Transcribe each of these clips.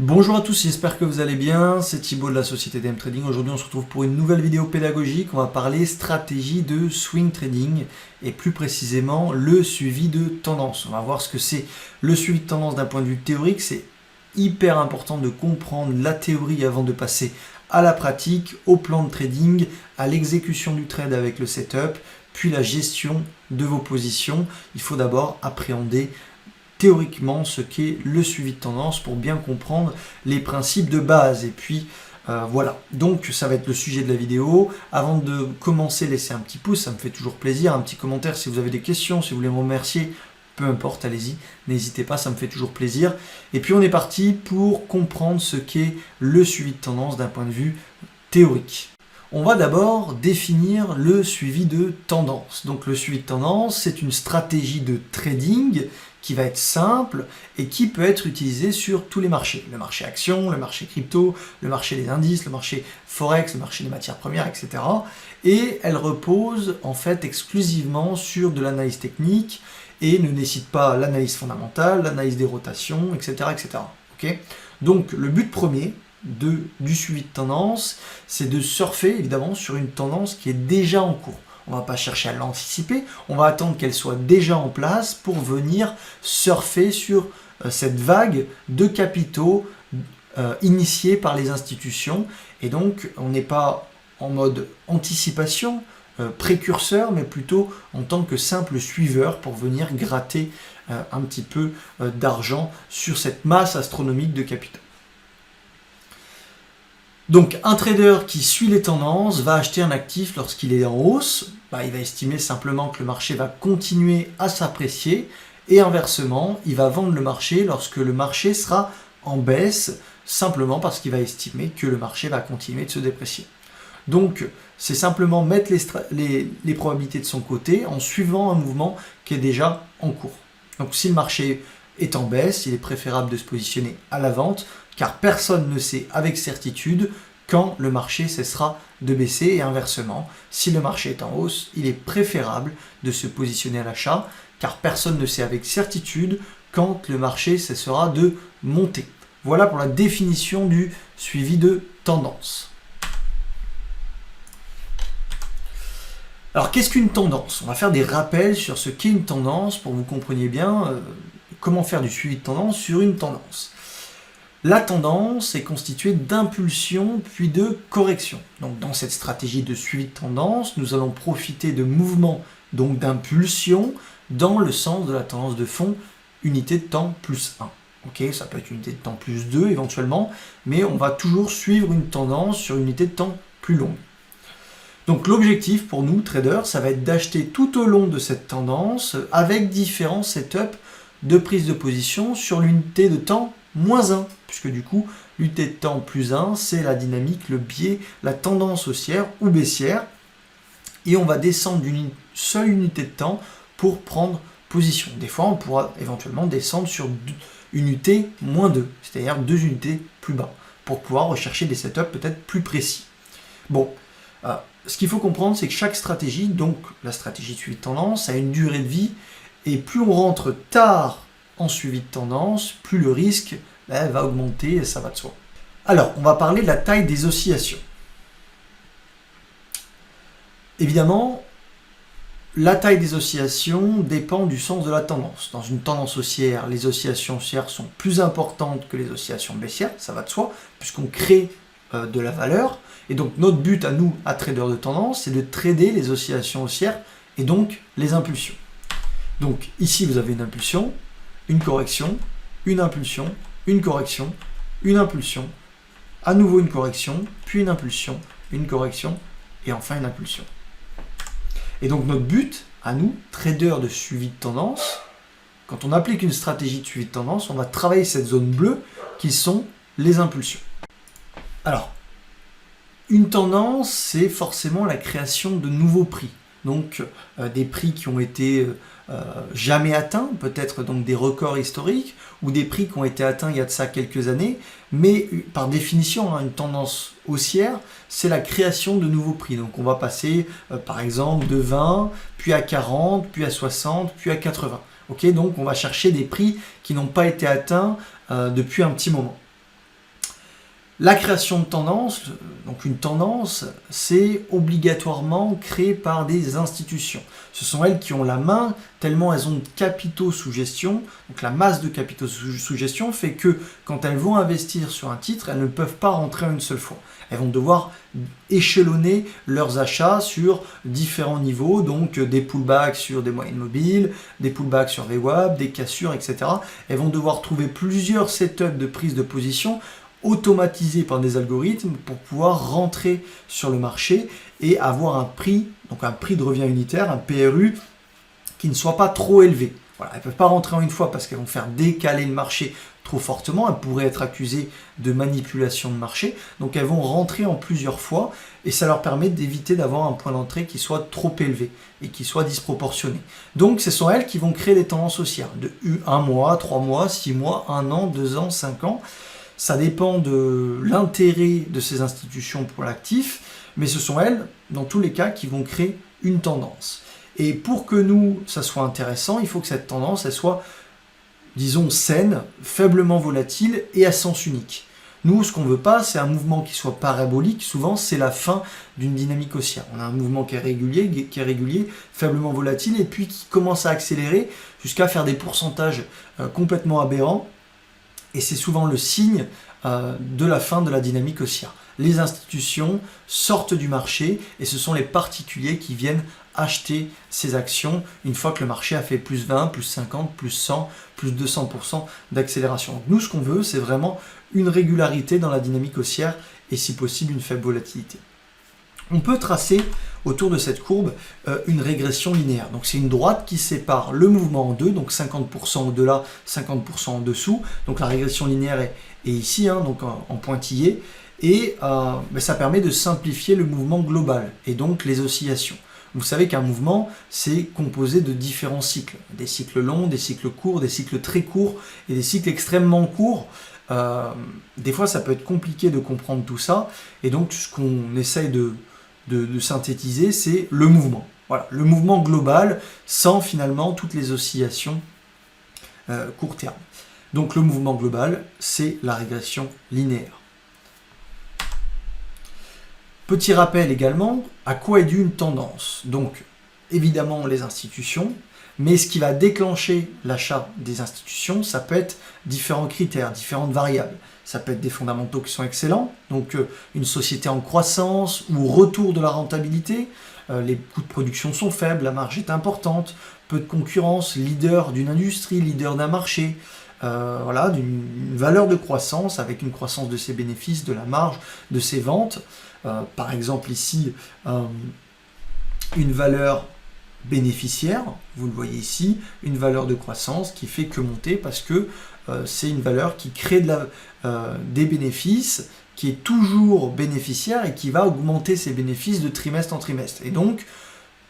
Bonjour à tous, j'espère que vous allez bien, c'est Thibaut de la société DM Trading. Aujourd'hui on se retrouve pour une nouvelle vidéo pédagogique. On va parler stratégie de swing trading et plus précisément le suivi de tendance. On va voir ce que c'est le suivi de tendance d'un point de vue théorique. C'est hyper important de comprendre la théorie avant de passer à la pratique, au plan de trading, à l'exécution du trade avec le setup, puis la gestion de vos positions. Il faut d'abord appréhender théoriquement ce qu'est le suivi de tendance pour bien comprendre les principes de base. Et puis voilà, donc ça va être le sujet de la vidéo. Avant de commencer, laissez un petit pouce, ça me fait toujours plaisir, un petit commentaire si vous avez des questions, si vous voulez me remercier, peu importe, allez-y, n'hésitez pas, ça me fait toujours plaisir. Et puis on est parti pour comprendre ce qu'est le suivi de tendance d'un point de vue théorique. On va d'abord définir le suivi de tendance. Donc le suivi de tendance, c'est une stratégie de trading qui va être simple et qui peut être utilisée sur tous les marchés. Le marché action, le marché crypto, le marché des indices, le marché forex, le marché des matières premières, etc. Et elle repose en fait exclusivement sur de l'analyse technique et ne nécessite pas l'analyse fondamentale, l'analyse des rotations, etc. etc. Okay. Donc le but premier du suivi de tendance, c'est de surfer évidemment sur une tendance qui est déjà en cours. On ne va pas chercher à l'anticiper, on va attendre qu'elle soit déjà en place pour venir surfer sur cette vague de capitaux initiés par les institutions. Et donc on n'est pas en mode anticipation, précurseur, mais plutôt en tant que simple suiveur pour venir gratter un petit peu d'argent sur cette masse astronomique de capitaux. Donc un trader qui suit les tendances va acheter un actif lorsqu'il est en hausse, il va estimer simplement que le marché va continuer à s'apprécier et inversement, il va vendre le marché lorsque le marché sera en baisse, simplement parce qu'il va estimer que le marché va continuer de se déprécier. Donc c'est simplement mettre les probabilités de son côté en suivant un mouvement qui est déjà en cours. Donc si le marché est en baisse, il est préférable de se positionner à la vente, car personne ne sait avec certitude quand le marché cessera de baisser et inversement, si le marché est en hausse, il est préférable de se positionner à l'achat, car personne ne sait avec certitude quand le marché cessera de monter. Voilà pour la définition du suivi de tendance. Alors qu'est-ce qu'une tendance? On va faire des rappels sur ce qu'est une tendance pour que vous compreniez bien comment faire du suivi de tendance sur une tendance. La tendance est constituée d'impulsions puis de corrections. Donc dans cette stratégie de suivi de tendance, nous allons profiter de mouvements, donc d'impulsions, dans le sens de la tendance de fond, unité de temps plus 1. Okay, ça peut être unité de temps plus 2 éventuellement, mais on va toujours suivre une tendance sur une unité de temps plus longue. Donc l'objectif pour nous, traders, ça va être d'acheter tout au long de cette tendance avec différents setups de prise de position sur l'unité de temps moins 1, puisque du coup, l'unité de temps plus 1, c'est la dynamique, le biais, la tendance haussière ou baissière. Et on va descendre d'une seule unité de temps pour prendre position. Des fois, on pourra éventuellement descendre sur une unité moins 2, c'est-à-dire 2 unités plus bas, pour pouvoir rechercher des setups peut-être plus précis. Bon, ce qu'il faut comprendre, c'est que chaque stratégie, donc la stratégie de suivi de tendance, a une durée de vie, et plus on rentre tard en suivi de tendance, plus le risque va augmenter et ça va de soi. Alors, on va parler de la taille des oscillations. Évidemment, la taille des oscillations dépend du sens de la tendance. Dans une tendance haussière, les oscillations haussières sont plus importantes que les oscillations baissières, ça va de soi, puisqu'on crée de la valeur. Et donc notre but à nous, à traders de tendance, c'est de trader les oscillations haussières et donc les impulsions. Donc ici, vous avez une impulsion, une correction, une impulsion, une correction, une impulsion, à nouveau une correction, puis une impulsion, une correction, et enfin une impulsion. Et donc notre but, à nous, traders de suivi de tendance, quand on applique une stratégie de suivi de tendance, on va travailler cette zone bleue qui sont les impulsions. Alors, une tendance, c'est forcément la création de nouveaux prix. Donc des prix qui ont été jamais atteints, peut-être donc des records historiques, ou des prix qui ont été atteints il y a de ça quelques années, mais par définition, une tendance haussière, c'est la création de nouveaux prix. Donc on va passer par exemple de 20, puis à 40, puis à 60, puis à 80. Okay, donc on va chercher des prix qui n'ont pas été atteints depuis un petit moment. La création de tendance, donc une tendance, c'est obligatoirement créé par des institutions. Ce sont elles qui ont la main, tellement elles ont de capitaux sous gestion. Donc la masse de capitaux sous gestion fait que quand elles vont investir sur un titre, elles ne peuvent pas rentrer en une seule fois. Elles vont devoir échelonner leurs achats sur différents niveaux, donc des pullbacks sur des moyennes mobiles, des pullbacks sur VWAP, des cassures, etc. Elles vont devoir trouver plusieurs setups de prise de position automatisés par des algorithmes pour pouvoir rentrer sur le marché et avoir un prix, donc un prix de revient unitaire, un PRU, qui ne soit pas trop élevé. Voilà, elles ne peuvent pas rentrer en une fois parce qu'elles vont faire décaler le marché trop fortement, elles pourraient être accusées de manipulation de marché, donc elles vont rentrer en plusieurs fois et ça leur permet d'éviter d'avoir un point d'entrée qui soit trop élevé et qui soit disproportionné. Donc ce sont elles qui vont créer des tendances haussières de 1 mois, 3 mois, 6 mois, 1 an, 2 ans, 5 ans. Ça dépend de l'intérêt de ces institutions pour l'actif, mais ce sont elles, dans tous les cas, qui vont créer une tendance. Et pour que nous, ça soit intéressant, il faut que cette tendance, elle soit, disons, saine, faiblement volatile et à sens unique. Nous, ce qu'on ne veut pas, c'est un mouvement qui soit parabolique. Souvent, c'est la fin d'une dynamique haussière. On a un mouvement qui est régulier, faiblement volatile, et puis qui commence à accélérer jusqu'à faire des pourcentages complètement aberrants. Et c'est souvent le signe de la fin de la dynamique haussière. Les institutions sortent du marché et ce sont les particuliers qui viennent acheter ces actions une fois que le marché a fait plus 20, plus 50, plus 100, plus 200% d'accélération. Donc nous, ce qu'on veut, c'est vraiment une régularité dans la dynamique haussière et si possible une faible volatilité. On peut tracer autour de cette courbe une régression linéaire. Donc c'est une droite qui sépare le mouvement en deux, donc 50% au-delà, 50% en dessous. Donc la régression linéaire est ici, donc en pointillé. Et ça permet de simplifier le mouvement global et donc les oscillations. Vous savez qu'un mouvement, c'est composé de différents cycles. Des cycles longs, des cycles courts, des cycles très courts et des cycles extrêmement courts. Des fois, ça peut être compliqué de comprendre tout ça. Et donc, ce qu'on essaye de synthétiser, c'est le mouvement. Voilà, le mouvement global sans finalement toutes les oscillations court terme. Donc le mouvement global, c'est la régression linéaire. Petit rappel également, à quoi est due une tendance? Donc évidemment les institutions, mais ce qui va déclencher l'achat des institutions, ça peut être différents critères, différentes variables. Ça peut être des fondamentaux qui sont excellents, donc une société en croissance ou retour de la rentabilité, les coûts de production sont faibles, la marge est importante, peu de concurrence, leader d'une industrie, leader d'un marché, voilà, d'une valeur de croissance avec une croissance de ses bénéfices, de la marge, de ses ventes. Par exemple ici, une valeur bénéficiaire, vous le voyez ici, une valeur de croissance qui fait que monter parce que c'est une valeur qui crée des bénéfices, qui est toujours bénéficiaire et qui va augmenter ses bénéfices de trimestre en trimestre. Et donc,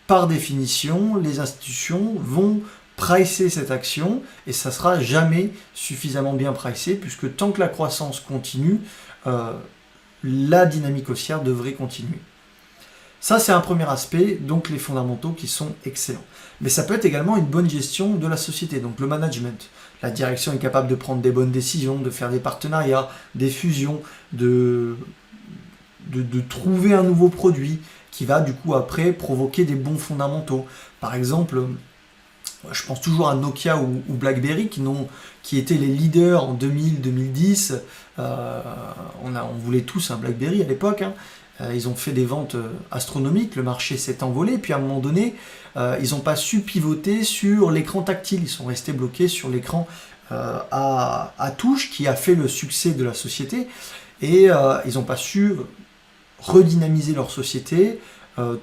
par définition, les institutions vont pricer cette action et ça ne sera jamais suffisamment bien pricé puisque tant que la croissance continue, la dynamique haussière devrait continuer. Ça, c'est un premier aspect, donc les fondamentaux qui sont excellents. Mais ça peut être également une bonne gestion de la société, donc le management. La direction est capable de prendre des bonnes décisions, de faire des partenariats, des fusions, de trouver un nouveau produit qui va du coup après provoquer des bons fondamentaux. Par exemple, je pense toujours à Nokia ou BlackBerry qui étaient les leaders en 2000-2010. On voulait tous un BlackBerry à l'époque. Ils ont fait des ventes astronomiques, le marché s'est envolé, puis à un moment donné, ils n'ont pas su pivoter sur l'écran tactile, ils sont restés bloqués sur l'écran à touche qui a fait le succès de la société, et ils n'ont pas su redynamiser leur société,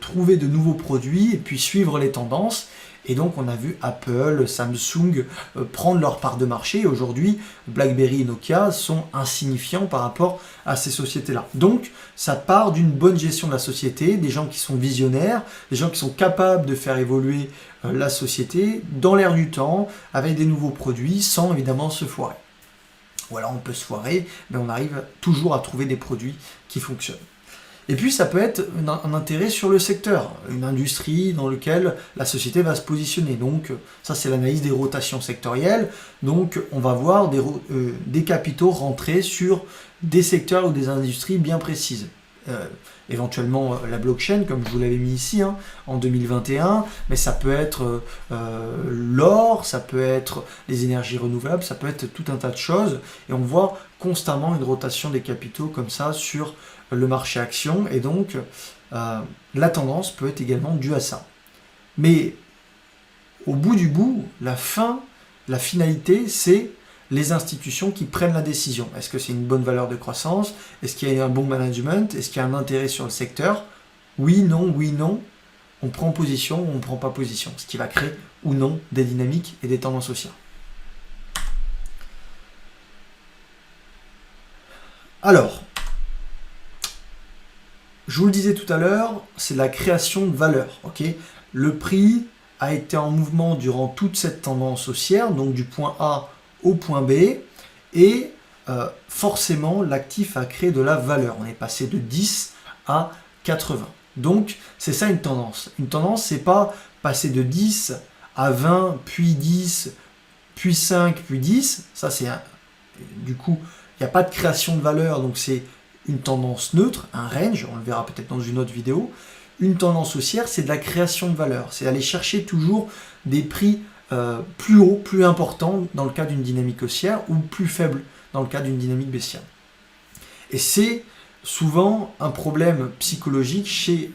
trouver de nouveaux produits, et puis suivre les tendances. Et donc on a vu Apple, Samsung prendre leur part de marché. Et aujourd'hui, BlackBerry et Nokia sont insignifiants par rapport à ces sociétés-là. Donc ça part d'une bonne gestion de la société, des gens qui sont visionnaires, des gens qui sont capables de faire évoluer la société dans l'air du temps, avec des nouveaux produits, sans évidemment se foirer. Ou alors on peut se foirer, mais on arrive toujours à trouver des produits qui fonctionnent. Et puis ça peut être un intérêt sur le secteur, une industrie dans laquelle la société va se positionner. Donc ça c'est l'analyse des rotations sectorielles. Donc on va voir des capitaux rentrer sur des secteurs ou des industries bien précises. Éventuellement la blockchain, comme je vous l'avais mis ici, hein, en 2021, mais ça peut être l'or, ça peut être les énergies renouvelables, ça peut être tout un tas de choses, et on voit constamment une rotation des capitaux comme ça sur le marché action, et donc la tendance peut être également due à ça. Mais au bout du bout, la finalité, c'est les institutions qui prennent la décision. Est-ce que c'est une bonne valeur de croissance? Est-ce qu'il y a un bon management? Est-ce qu'il y a un intérêt sur le secteur? Oui, non, oui, non. On prend position ou on ne prend pas position. Ce qui va créer ou non des dynamiques et des tendances haussières. Alors, je vous le disais tout à l'heure, c'est la création de valeur. Okay, le prix a été en mouvement durant toute cette tendance haussière, donc du point A au point B, et forcément l'actif a créé de la valeur. On est passé de 10 à 80. Donc c'est ça une tendance. Une tendance, c'est pas passer de 10 à 20, puis 10, puis 5, puis 10. Ça c'est du coup, il n'y a pas de création de valeur, donc c'est une tendance neutre, un range, on le verra peut-être dans une autre vidéo. Une tendance haussière, c'est de la création de valeur. C'est aller chercher toujours des prix plus haut, plus important dans le cas d'une dynamique haussière ou plus faible dans le cas d'une dynamique baissière. Et c'est souvent un problème psychologique chez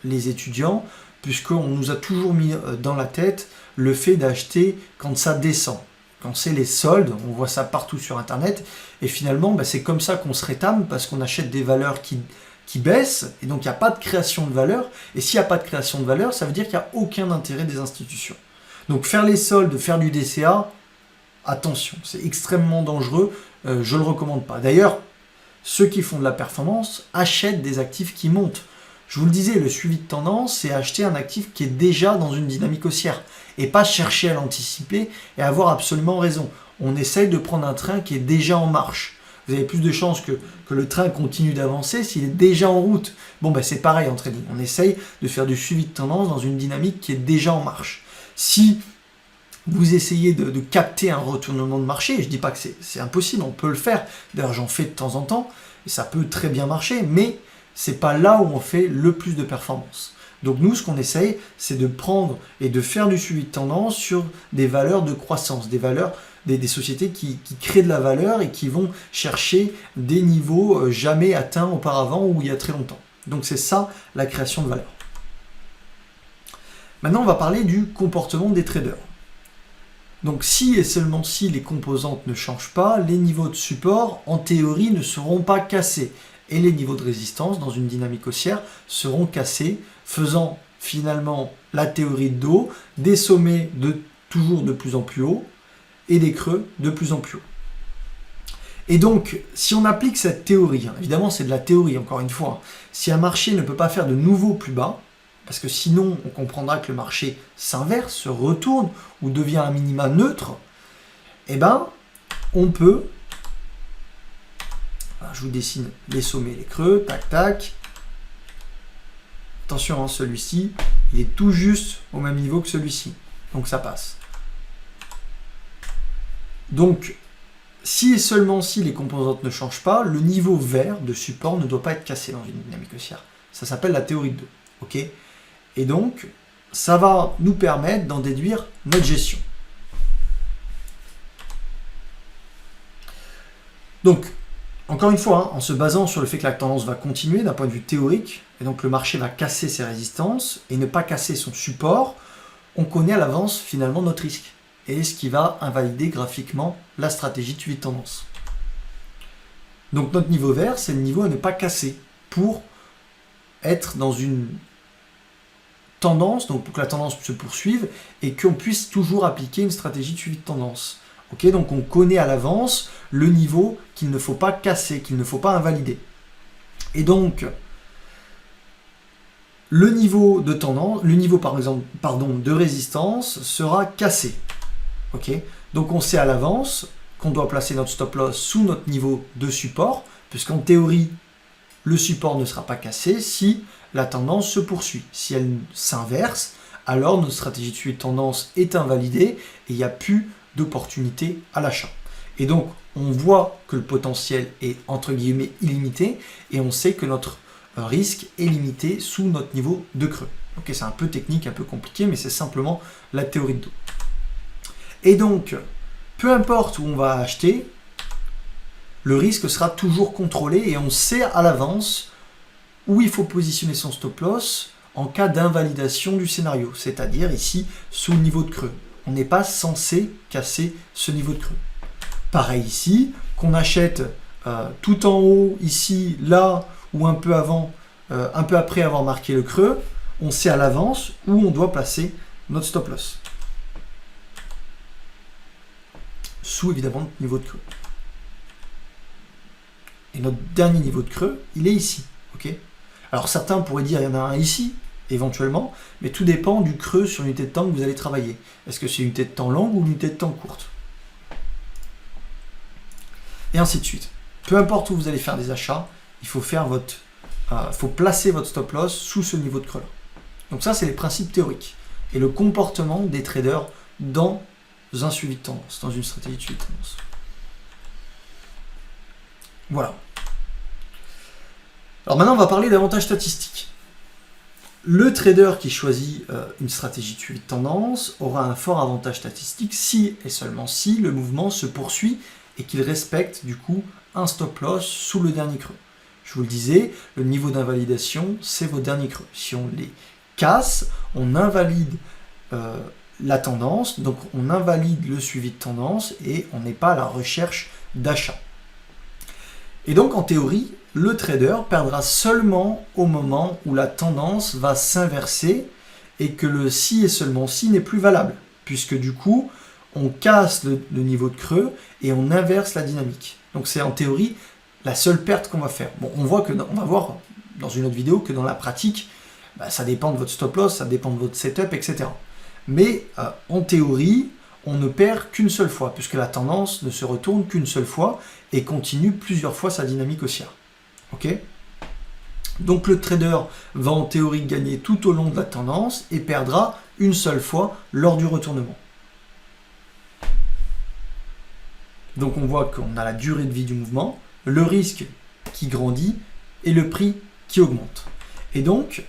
les étudiants, puisqu'on nous a toujours mis dans la tête le fait d'acheter quand ça descend. Quand c'est les soldes, on voit ça partout sur Internet, et finalement c'est comme ça qu'on se rétame, parce qu'on achète des valeurs qui baissent, et donc il n'y a pas de création de valeur, et s'il n'y a pas de création de valeur, ça veut dire qu'il n'y a aucun intérêt des institutions. Donc faire les soldes, faire du DCA, attention, c'est extrêmement dangereux, je ne le recommande pas. D'ailleurs, ceux qui font de la performance achètent des actifs qui montent. Je vous le disais, le suivi de tendance, c'est acheter un actif qui est déjà dans une dynamique haussière, et pas chercher à l'anticiper et avoir absolument raison. On essaye de prendre un train qui est déjà en marche. Vous avez plus de chances que le train continue d'avancer s'il est déjà en route. Bon, c'est pareil en trading. On essaye de faire du suivi de tendance dans une dynamique qui est déjà en marche. Si vous essayez de capter un retournement de marché, je ne dis pas que c'est impossible, on peut le faire, d'ailleurs j'en fais de temps en temps, et ça peut très bien marcher, mais ce n'est pas là où on fait le plus de performance. Donc nous, ce qu'on essaye, c'est de prendre et de faire du suivi de tendance sur des valeurs de croissance, des valeurs, des sociétés qui créent de la valeur et qui vont chercher des niveaux jamais atteints auparavant ou il y a très longtemps. Donc c'est ça la création de valeur. Maintenant, on va parler du comportement des traders. Donc si et seulement si les composantes ne changent pas, les niveaux de support, en théorie, ne seront pas cassés. Et les niveaux de résistance, dans une dynamique haussière, seront cassés, faisant finalement la théorie de dos, des sommets toujours de plus en plus haut, et des creux de plus en plus haut. Et donc, si on applique cette théorie, évidemment c'est de la théorie encore une fois, si un marché ne peut pas faire de nouveaux plus bas, parce que sinon on comprendra que le marché s'inverse, se retourne ou devient un minima neutre, on peut, je vous dessine les sommets et les creux, tac tac, attention, celui-ci, il est tout juste au même niveau que celui-ci, donc ça passe. Donc, si et seulement si les composantes ne changent pas, le niveau vert de support ne doit pas être cassé dans une dynamique haussière. Ça s'appelle la théorie de 2. Okay, et donc, ça va nous permettre d'en déduire notre gestion. Donc, encore une fois, en se basant sur le fait que la tendance va continuer d'un point de vue théorique, et donc le marché va casser ses résistances et ne pas casser son support, on connaît à l'avance finalement notre risque. Et ce qui va invalider graphiquement la stratégie de suivi de tendance. Donc notre niveau vert, c'est le niveau à ne pas casser pour être dans une tendance, donc pour que la tendance se poursuive et qu'on puisse toujours appliquer une stratégie de suivi de tendance. Okay, donc on connaît à l'avance le niveau qu'il ne faut pas casser, qu'il ne faut pas invalider. Et donc le niveau de tendance, le niveau par exemple, de résistance sera cassé. Okay, donc on sait à l'avance qu'on doit placer notre stop loss sous notre niveau de support, puisqu'en théorie, Le support ne sera pas cassé si la tendance se poursuit. Si elle s'inverse, alors notre stratégie de suivi de tendance est invalidée et il n'y a plus d'opportunité à l'achat. Et donc, on voit que le potentiel est entre guillemets illimité et on sait que notre risque est limité sous notre niveau de creux. Ok, c'est un peu technique, un peu compliqué, mais c'est simplement la théorie de dos. Et donc, peu importe où on va acheter, le risque sera toujours contrôlé et on sait à l'avance où il faut positionner son stop loss en cas d'invalidation du scénario, c'est-à-dire ici sous le niveau de creux. On n'est pas censé casser ce niveau de creux. Pareil ici, qu'on achète tout en haut, ici, là, ou un peu après avoir marqué le creux, on sait à l'avance où on doit placer notre stop loss. Sous évidemment notre niveau de creux. Et notre dernier niveau de creux, il est ici. Okay, alors certains pourraient dire il y en a un ici, éventuellement, mais tout dépend du creux sur l'unité de temps que vous allez travailler. Est-ce que c'est une unité de temps longue ou une unité de temps courte? Et ainsi de suite. Peu importe où vous allez faire des achats, il faut placer votre stop loss sous ce niveau de creux-là. Donc ça, c'est les principes théoriques et le comportement des traders dans un suivi de tendance, dans une stratégie de suivi de tendance. Voilà. Alors maintenant, on va parler d'avantages statistiques. Le trader qui choisit une stratégie de suivi de tendance aura un fort avantage statistique si et seulement si le mouvement se poursuit et qu'il respecte du coup un stop loss sous le dernier creux. Je vous le disais, le niveau d'invalidation, c'est vos derniers creux. Si on les casse, on invalide la tendance, donc on invalide le suivi de tendance et on n'est pas à la recherche d'achat. Et donc en théorie, le trader perdra seulement au moment où la tendance va s'inverser et que le si et seulement si n'est plus valable, puisque du coup, on casse le niveau de creux et on inverse la dynamique. Donc c'est en théorie la seule perte qu'on va faire. Bon, on va voir dans une autre vidéo que dans la pratique, ça dépend de votre stop loss, ça dépend de votre setup, etc. Mais en théorie, on ne perd qu'une seule fois, puisque la tendance ne se retourne qu'une seule fois et continue plusieurs fois sa dynamique haussière. Ok ? Donc le trader va en théorie gagner tout au long de la tendance et perdra une seule fois lors du retournement. Donc on voit qu'on a la durée de vie du mouvement, le risque qui grandit et le prix qui augmente. Et donc,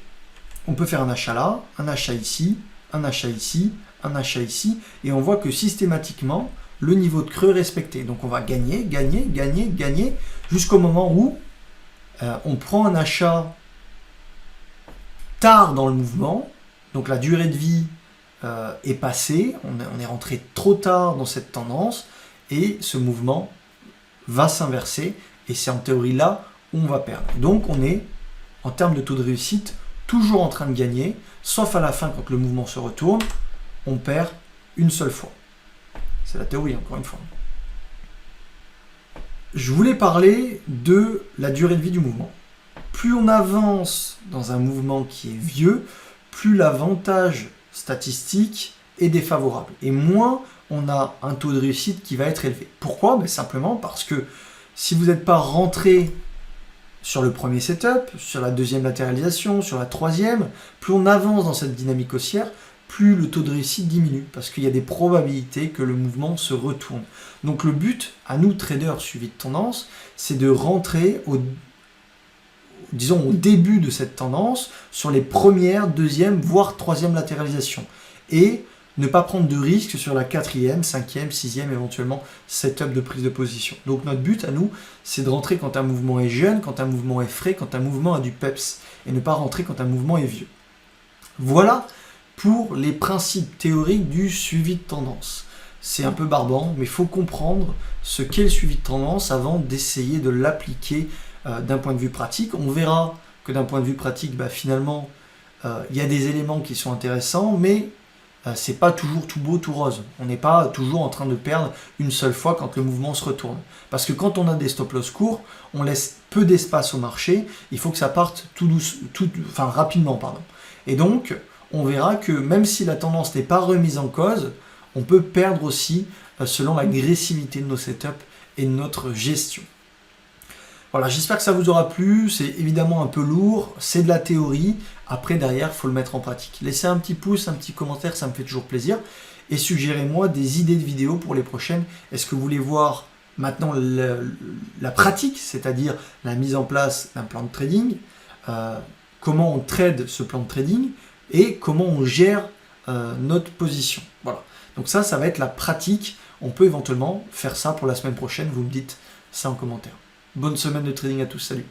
on peut faire un achat là, un achat ici, un achat ici, un achat ici, et on voit que systématiquement, le niveau de creux est respecté. Donc on va gagner, gagner, gagner, gagner, jusqu'au moment où on prend un achat tard dans le mouvement, donc la durée de vie est passée, on est rentré trop tard dans cette tendance, et ce mouvement va s'inverser, et c'est en théorie là où on va perdre. Donc on est, en termes de taux de réussite, toujours en train de gagner, sauf à la fin quand le mouvement se retourne, on perd une seule fois. C'est la théorie, encore une fois. Je voulais parler de la durée de vie du mouvement. Plus on avance dans un mouvement qui est vieux, plus l'avantage statistique est défavorable. Et moins on a un taux de réussite qui va être élevé. Pourquoi ? Ben simplement parce que si vous n'êtes pas rentré sur le premier setup, sur la deuxième latéralisation, sur la troisième, plus on avance dans cette dynamique haussière, plus le taux de réussite diminue, parce qu'il y a des probabilités que le mouvement se retourne. Donc le but, à nous traders suivis de tendance, c'est de rentrer au début de cette tendance, sur les premières, deuxième, voire troisième latéralisation. Et ne pas prendre de risques sur la quatrième, cinquième, sixième, éventuellement setup de prise de position. Donc notre but à nous, c'est de rentrer quand un mouvement est jeune, quand un mouvement est frais, quand un mouvement a du peps, et ne pas rentrer quand un mouvement est vieux. Voilà pour les principes théoriques du suivi de tendance. C'est un peu barbant, mais il faut comprendre ce qu'est le suivi de tendance avant d'essayer de l'appliquer d'un point de vue pratique. On verra que d'un point de vue pratique, finalement, il y a des éléments qui sont intéressants, mais c'est pas toujours tout beau, tout rose. On n'est pas toujours en train de perdre une seule fois quand le mouvement se retourne. Parce que quand on a des stop-loss courts, on laisse peu d'espace au marché, il faut que ça parte rapidement. Et donc, on verra que même si la tendance n'est pas remise en cause, on peut perdre aussi selon l'agressivité de nos setups et de notre gestion. Voilà, j'espère que ça vous aura plu. C'est évidemment un peu lourd, c'est de la théorie. Après, derrière, il faut le mettre en pratique. Laissez un petit pouce, un petit commentaire, ça me fait toujours plaisir. Et suggérez-moi des idées de vidéos pour les prochaines. Est-ce que vous voulez voir maintenant la pratique, c'est-à-dire la mise en place d'un plan de trading, comment on trade ce plan de trading et comment on gère notre position. Voilà. Donc ça va être la pratique. On peut éventuellement faire ça pour la semaine prochaine. Vous me dites ça en commentaire. Bonne semaine de trading à tous. Salut.